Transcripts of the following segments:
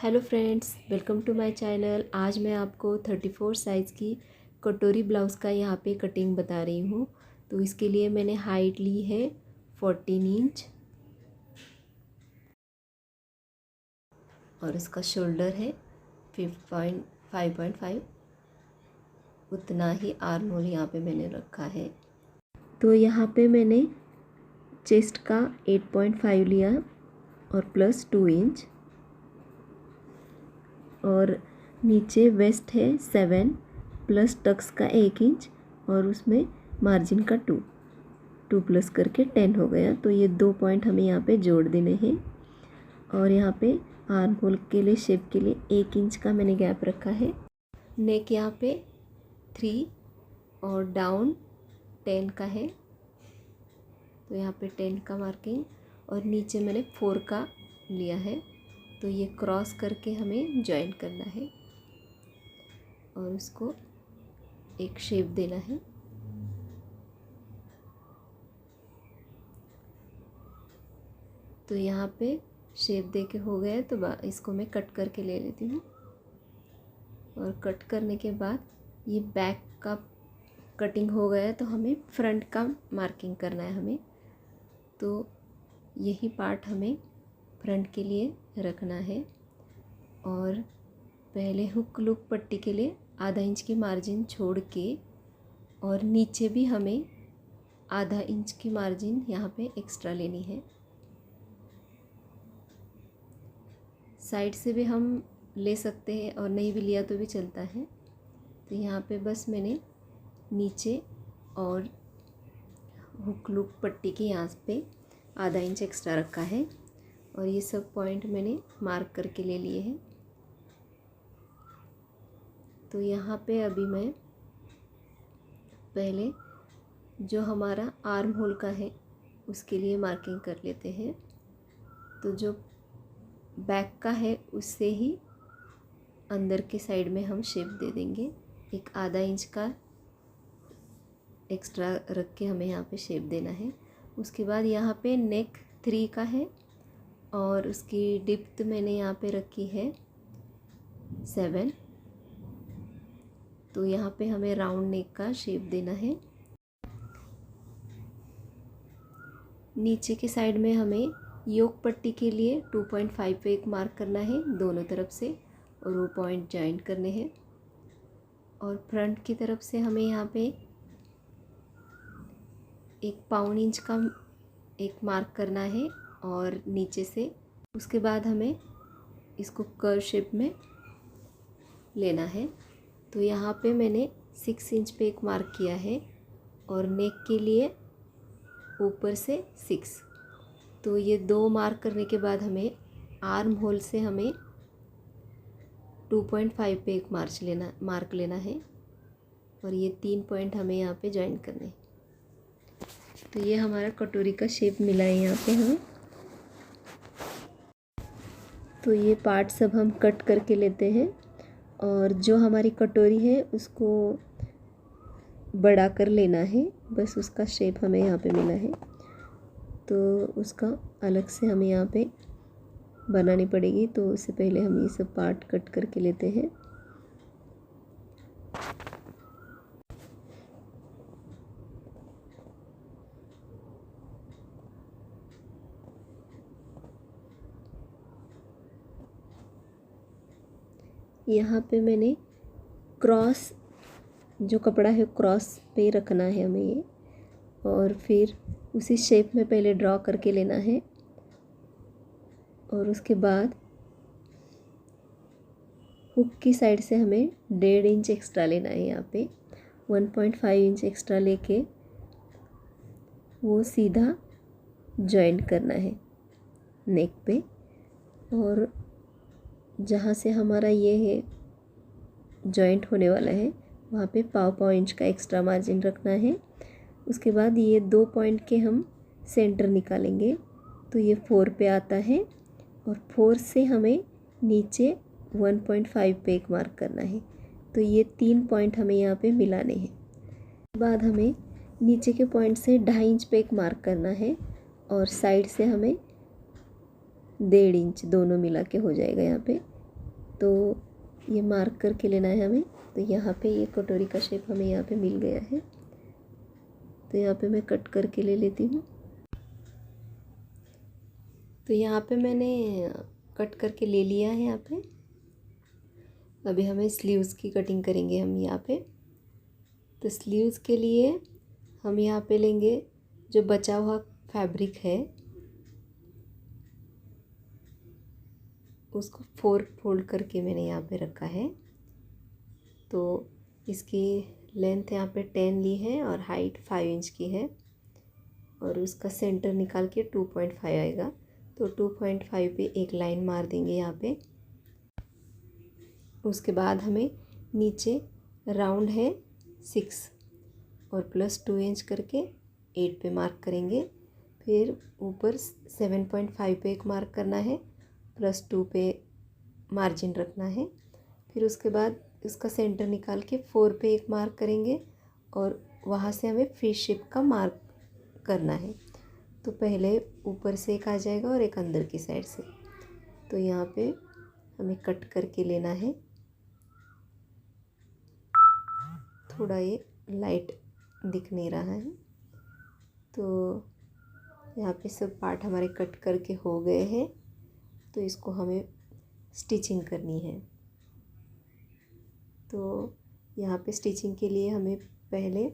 Hello friends, welcome to my channel. आज मैं आपको 34 साइज़ की कटोरी ब्लाउज़ का यहाँ पे कटिंग बता रही हूँ। तो इसके लिए मैंने हाइट ली है 14 इंच और इसका शोल्डर है 5.5। उतना ही आर्म होल यहाँ पे मैंने रखा है। तो यहाँ पे मैंने चेस्ट का 8.5 लिया और प्लस 2 इंच, और नीचे वेस्ट है 7 प्लस टक्स का 1 इंच और उसमें मार्जिन का 2 प्लस करके 10 हो गया। तो ये 2 पॉइंट हमें यहाँ पे जोड़ देने हैं। और यहाँ पे आर्म होल के लिए शेप के लिए 1 इंच का मैंने गैप रखा है। नेक यहाँ पे 3 और डाउन 10 का है, तो यहाँ पे 10 का मार्किंग, और नीचे मैंने 4 का लिया है। तो ये क्रॉस करके हमें जॉइन करना है और उसको एक शेप देना है। तो यहाँ पे शेप दे के हो गया, तो इसको मैं कट करके ले लेती हूँ। और कट करने के बाद ये बैक का कटिंग हो गया, तो हमें फ्रंट का मार्किंग करना है हमें। तो यही पार्ट हमें फ्रंट के लिए रखना है। और पहले हुक लूप पट्टी के लिए आधा इंच की मार्जिन छोड़ के, और नीचे भी हमें आधा इंच की मार्जिन यहाँ पे एक्स्ट्रा लेनी है। साइड से भी हम ले सकते हैं और नहीं भी लिया तो भी चलता है। तो यहाँ पे बस मैंने नीचे और हुक लूप पट्टी के यहाँ पे आधा इंच एक्स्ट्रा रखा है, और ये सब पॉइंट मैंने मार्क करके ले लिए हैं। तो यहाँ पे अभी मैं पहले जो हमारा आर्म होल का है उसके लिए मार्किंग कर लेते हैं। तो जो बैक का है उससे ही अंदर के साइड में हम शेप दे देंगे। एक आधा इंच का एक्स्ट्रा रख के हमें यहाँ पे शेप देना है। उसके बाद यहाँ पे नेक 3 का है और उसकी डिप्थ मैंने यहाँ पे रखी है 7। तो यहाँ पे हमें राउंड नेक का शेप देना है। नीचे के साइड में हमें योक पट्टी के लिए 2.5 पे एक मार्क करना है दोनों तरफ से, और वो पॉइंट जॉइन करने हैं। और फ्रंट की तरफ से हमें यहाँ पे 1 इंच का एक मार्क करना है और नीचे से उसके बाद हमें इसको कर्व शेप में लेना है। तो यहाँ पे मैंने 6 इंच पे एक मार्क किया है और नेक के लिए ऊपर से 6। तो ये 2 मार्क करने के बाद हमें आर्म होल से हमें 2.5 पे एक मार्क लेना है, और ये 3 पॉइंट हमें यहाँ पे ज्वाइन करने। तो ये हमारा कटोरी का शेप मिला है यहाँ पे हमें। तो ये पार्ट सब हम कट करके लेते हैं, और जो हमारी कटोरी है उसको बड़ा कर लेना है। बस उसका शेप हमें यहाँ पे मिला है, तो उसका अलग से हमें यहाँ पे बनानी पड़ेगी। तो उससे पहले हम ये सब पार्ट कट करके लेते हैं। यहाँ पे मैंने क्रॉस जो कपड़ा है क्रॉस पे रखना है हमें ये, और फिर उसी शेप में पहले ड्रॉ करके लेना है। और उसके बाद हुक की साइड से हमें 1.5 इंच एक्स्ट्रा लेना है। यहाँ पे 1.5 इंच एक्स्ट्रा लेके वो सीधा जॉइन करना है नेक पे। और जहाँ से हमारा ये है जॉइंट होने वाला है वहाँ पे 1.5 इंच का एक्स्ट्रा मार्जिन रखना है। उसके बाद ये 2 पॉइंट के हम सेंटर निकालेंगे, तो ये 4 पे आता है, और 4 से हमें नीचे 1.5 पे एक मार्क करना है। तो ये 3 पॉइंट हमें यहाँ पे मिलाने हैं। बाद हमें नीचे के पॉइंट से 2.5 इंच पे एक मार्क करना है, और साइड से हमें 1.5 इंच, दोनों मिला के हो जाएगा यहाँ पे तो ये मार्क करके लेना है हमें। तो यहाँ पे ये कटोरी का शेप हमें यहाँ पे मिल गया है। तो यहाँ पे मैं कट करके ले लेती हूँ। तो यहाँ पे मैंने कट करके ले लिया है यहाँ पे। अभी हमें स्लीव्स की कटिंग करेंगे हम यहाँ पे। तो स्लीव्स के लिए हम यहाँ पे लेंगे जो बचा हुआ फैब्रिक है, उसको 4 फोल्ड करके मैंने यहाँ पे रखा है। तो इसकी लेंथ यहाँ पे 10 ली है और हाइट 5 इंच की है, और उसका सेंटर निकाल के 2.5 आएगा। तो 2.5 पे एक लाइन मार देंगे यहाँ पे। उसके बाद हमें नीचे राउंड है 6 और प्लस 2 इंच करके 8 पे मार्क करेंगे। फिर ऊपर 7.5 पे एक मार्क करना है, प्लस 2 पे मार्जिन रखना है। फिर उसके बाद उसका सेंटर निकाल के 4 पे एक मार्क करेंगे और वहाँ से हमें फिश शेप का मार्क करना है। तो पहले ऊपर से एक आ जाएगा और एक अंदर की साइड से। तो यहाँ पे हमें कट करके लेना है। थोड़ा ये लाइट दिख नहीं रहा है। तो यहाँ पे सब पार्ट हमारे कट करके हो गए हैं। तो इसको हमें स्टिचिंग करनी है। तो यहाँ पे स्टिचिंग के लिए हमें पहले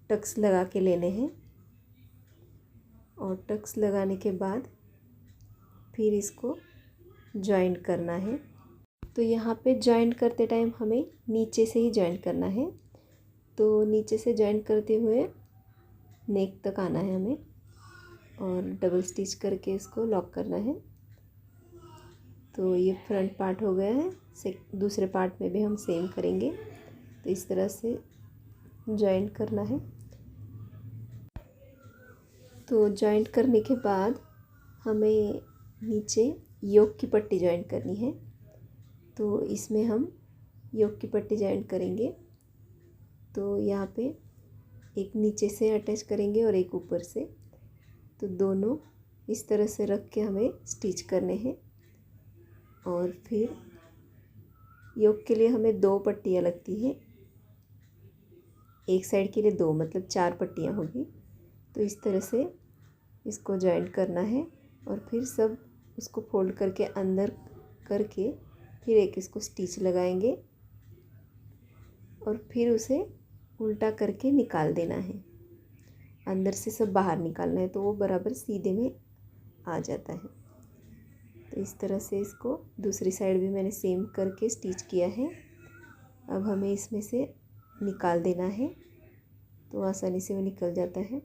टक्स लगा के लेने हैं, और टक्स लगाने के बाद फिर इसको जॉइंट करना है। तो यहाँ पे जॉइंट करते टाइम हमें नीचे से ही जॉइंट करना है। तो नीचे से जॉइंट करते हुए नेक तक आना है हमें, और डबल स्टिच करके इसको लॉक करना है। तो ये फ्रंट पार्ट हो गया है। दूसरे पार्ट में भी हम सेम करेंगे। तो इस तरह से जॉइंट करना है। तो जॉइंट करने के बाद हमें नीचे योक की पट्टी जॉइंट करनी है। तो इसमें हम योक की पट्टी जॉइंट करेंगे। तो यहाँ पे एक नीचे से अटैच करेंगे और एक ऊपर से। तो दोनों इस तरह से रख के हमें स्टिच करने हैं। और फिर योक के लिए हमें 2 पट्टियाँ लगती हैं, एक साइड के लिए 2, मतलब 4 पट्टियाँ होगी। तो इस तरह से इसको जॉइंट करना है, और फिर सब उसको फोल्ड करके अंदर करके फिर एक इसको स्टिच लगाएंगे, और फिर उसे उल्टा करके निकाल देना है। अंदर से सब बाहर निकालना है, तो वो बराबर सीधे में आ जाता है। तो इस तरह से इसको दूसरी साइड भी मैंने सेम करके स्टिच किया है। अब हमें इसमें से निकाल देना है, तो आसानी से वो निकल जाता है।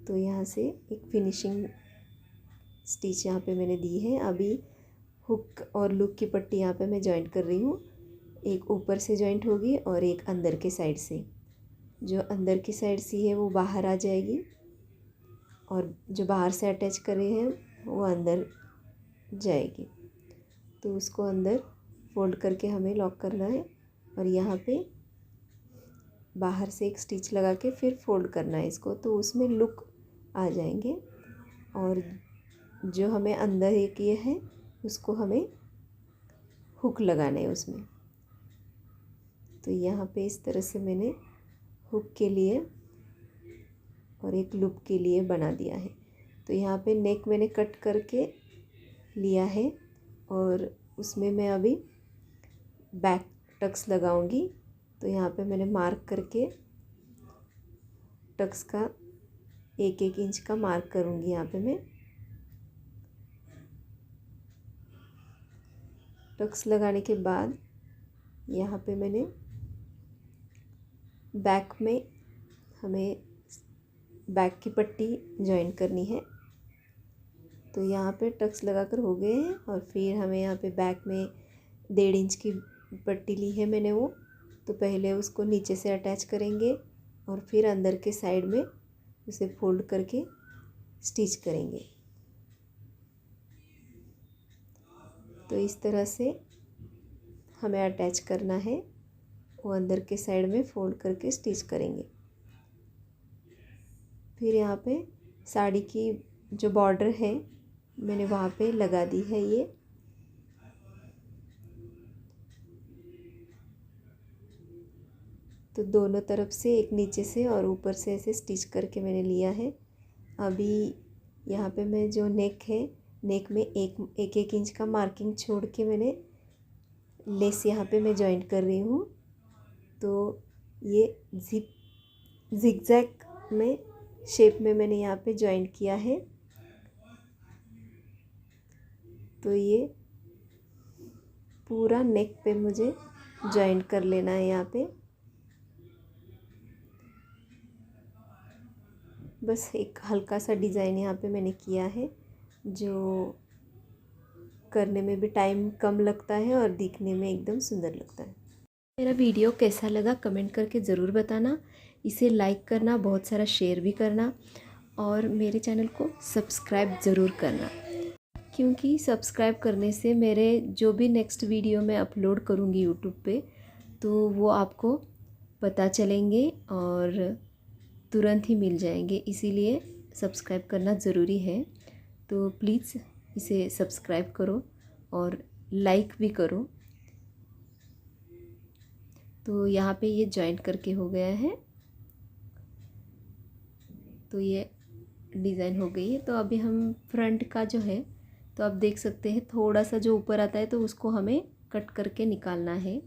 तो यहाँ से एक फिनिशिंग स्टिच यहाँ पे मैंने दी है। अभी हुक और लूप की पट्टी यहाँ पे मैं जॉइंट कर रही हूँ। एक ऊपर से जॉइंट होगी और एक अंदर के साइड से। जो अंदर की साइड से है वो बाहर आ जाएगी, और जो बाहर से अटैच कर रहे हैं वो अंदर जाएगी। तो उसको अंदर फोल्ड करके हमें लॉक करना है, और यहाँ पे बाहर से एक स्टिच लगा के फिर फोल्ड करना है इसको। तो उसमें लुक आ जाएंगे, और जो हमें अंदर ये किए हैं उसको हमें हुक लगाना है उसमें। तो यहाँ पे इस तरह से मैंने हुक के लिए और एक लूप के लिए बना दिया है। तो यहाँ पे नेक मैंने कट करके लिया है, और उसमें मैं अभी बैक टक्स लगाऊंगी। तो यहाँ पे मैंने मार्क करके टक्स का 1-1 इंच का मार्क करूँगी। यहाँ पे मैं टक्स लगाने के बाद यहाँ पे मैंने बैक में हमें बैक की पट्टी जॉइन करनी है। तो यहाँ पे टक्स लगाकर हो गए हैं, और फिर हमें यहाँ पे बैक में 1.5 इंच की पट्टी ली है मैंने वो। तो पहले उसको नीचे से अटैच करेंगे, और फिर अंदर के साइड में उसे फोल्ड करके स्टिच करेंगे। तो इस तरह से हमें अटैच करना है, वो अंदर के साइड में फोल्ड करके स्टिच करेंगे। फिर यहाँ पे साड़ी की जो बॉर्डर है मैंने वहाँ पे लगा दी है ये। तो दोनों तरफ से, एक नीचे से और ऊपर से ऐसे स्टिच करके मैंने लिया है। अभी यहाँ पे मैं जो नेक है, नेक में एक एक इंच का मार्किंग छोड़ के मैंने लेस यहाँ पे मैं जॉइंट कर रही हूँ। तो ये जिगजैग में शेप में मैंने यहाँ पे जॉइंट किया है। तो ये पूरा नेक पे मुझे जॉइंट कर लेना है यहाँ पे। बस एक हल्का सा डिज़ाइन यहाँ पे मैंने किया है, जो करने में भी टाइम कम लगता है और दिखने में एकदम सुंदर लगता है। मेरा वीडियो कैसा लगा कमेंट करके ज़रूर बताना। इसे लाइक करना, बहुत सारा शेयर भी करना और मेरे चैनल को सब्सक्राइब ज़रूर करना, क्योंकि सब्सक्राइब करने से मेरे जो भी नेक्स्ट वीडियो मैं अपलोड करूँगी यूट्यूब पे, तो वो आपको पता चलेंगे और तुरंत ही मिल जाएंगे। इसीलिए सब्सक्राइब करना ज़रूरी है। तो प्लीज़ इसे सब्सक्राइब करो और लाइक भी करो। तो यहाँ पे ये जॉइंट करके हो गया है, तो ये डिज़ाइन हो गई है। तो अभी हम फ्रंट का जो है, तो आप देख सकते हैं थोड़ा सा जो ऊपर आता है तो उसको हमें कट करके निकालना है।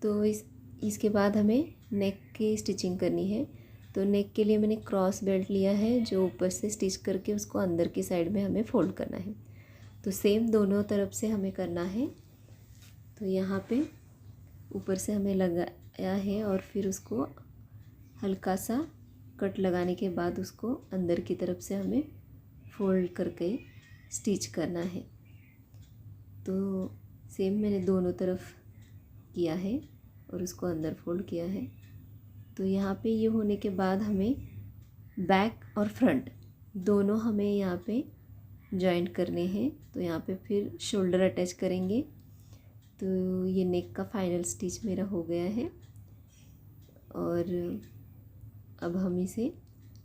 तो इसके बाद हमें नेक की स्टिचिंग करनी है। तो नेक के लिए मैंने क्रॉस बेल्ट लिया है, जो ऊपर से स्टिच करके उसको अंदर की साइड में हमें फोल्ड करना है। तो सेम दोनों तरफ से हमें करना है। तो यहाँ पे ऊपर से हमें लगाया है और फिर उसको हल्का सा कट लगाने के बाद उसको अंदर की तरफ से हमें फोल्ड करके स्टिच करना है। तो सेम मैंने दोनों तरफ किया है और उसको अंदर फोल्ड किया है। तो यहाँ पे ये होने के बाद हमें बैक और फ्रंट दोनों हमें यहाँ पे जॉइंट करने हैं। तो यहाँ पे फिर शोल्डर अटैच करेंगे। तो ये नेक का फाइनल स्टिच मेरा हो गया है और अब हम इसे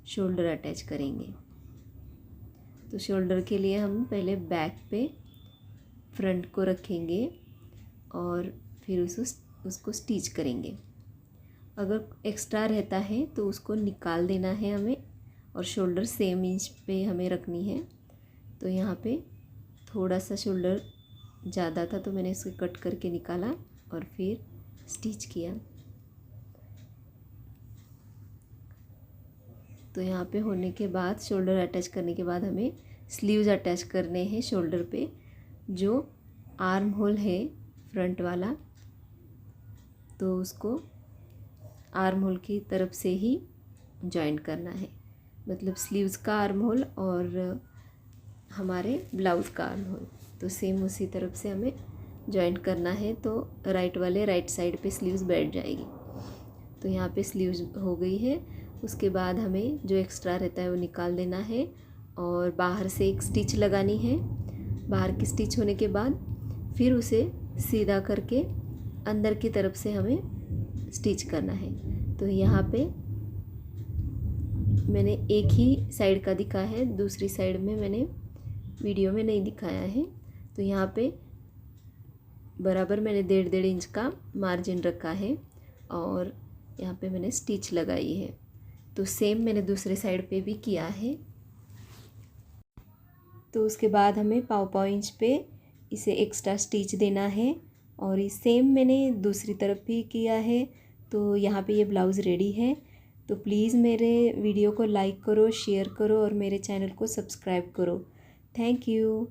शोल्डर अटैच करेंगे। तो शोल्डर के लिए हम पहले बैक पे फ्रंट को रखेंगे और फिर उसको स्टिच करेंगे। अगर एक्स्ट्रा रहता है तो उसको निकाल देना है हमें, और शोल्डर सेम इंच पे हमें रखनी है। तो यहाँ पे थोड़ा सा शोल्डर ज़्यादा था तो मैंने इसे कट करके निकाला और फिर स्टिच किया। तो यहाँ पे होने के बाद शोल्डर अटैच करने के बाद हमें स्लीव्स अटैच करने हैं शोल्डर पे। जो आर्म होल है फ्रंट वाला, तो उसको आर्म होल की तरफ से ही जॉइंट करना है, मतलब स्लीव्स का आर्म होल और हमारे ब्लाउज़ का आर्म होल। तो सेम उसी तरफ से हमें जॉइंट करना है। तो राइट वाले राइट साइड पे स्लीव्स बैठ जाएगी। तो यहाँ पे स्लीव्स हो गई है। उसके बाद हमें जो एक्स्ट्रा रहता है वो निकाल देना है और बाहर से एक स्टिच लगानी है। बाहर की स्टिच होने के बाद फिर उसे सीधा करके अंदर की तरफ से हमें स्टिच करना है। तो यहाँ पे मैंने एक ही साइड का दिखाया है, दूसरी साइड में मैंने वीडियो में नहीं दिखाया है। तो यहाँ पे बराबर मैंने 1.5 इंच का मार्जिन रखा है और यहाँ पे मैंने स्टिच लगाई है। तो सेम मैंने दूसरे साइड पे भी किया है। तो उसके बाद हमें 1.5 इंच पे इसे एक्स्ट्रा स्टिच देना है और ये सेम मैंने दूसरी तरफ भी किया है। तो यहाँ पे ये ब्लाउज़ रेडी है। तो प्लीज़ मेरे वीडियो को लाइक करो, शेयर करो और मेरे चैनल को सब्सक्राइब करो। Thank you.